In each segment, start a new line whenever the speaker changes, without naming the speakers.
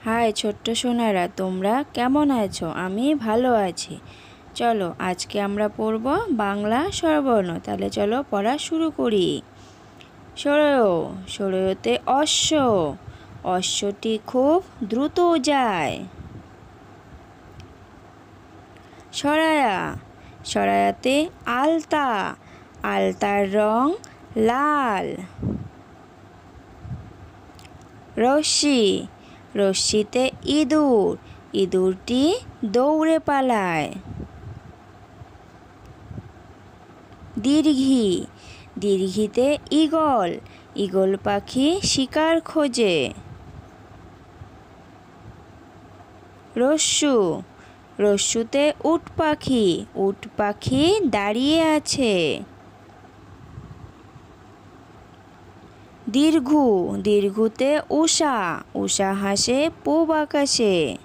High ছোট্ট সোনারা, তোমরা কেমন আছো? আমি ভালো আছি। চলো আজকে আমরা পড়ব বাংলা স্বরবর্ণ। তাহলে চলো পড়া শুরু করি। সরয়, সরয়তে অশ্ব, অশ্বটি খুব দ্রুত যায়। সরায়া, সরায়াতে আলতা, আলতার রং লাল। রশ্মি, রশ্মিতে ইঁদুর, ইঁদুরটি দৌড়ে পালায়। দীর্ঘি, দীর্ঘিতে ঈগল, ঈগল পাখি শিকার খোঁজে। রস্যু, রস্যুতে উট পাখি, উট পাখি দাঁড়িয়ে আছে। দীর্ঘু, দীর্ঘুতে উষা, উষা হাসে পূব আকাশে।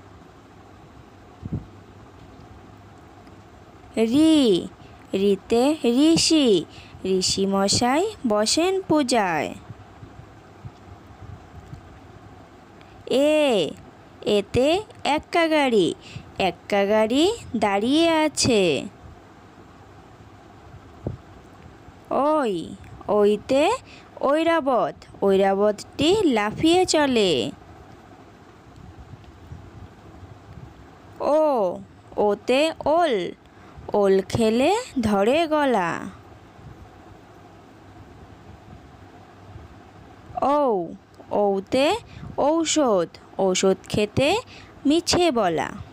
রি, রিতে ঋষি, ঋষি মশাই বসেন পূজায়। এ, এতে এক্কা গাড়ি, এক্কা গাড়ি দাঁড়িয়ে আছে। ওই, ওইতে ঐরাবত, ঐরাবতটি লাফিয়ে চলে। ও, ওতে ওল, ওল খেলে ধরে গলা। ঔ, ঔতে ঔষধ, ঔষধ খেতে মিছে বলা।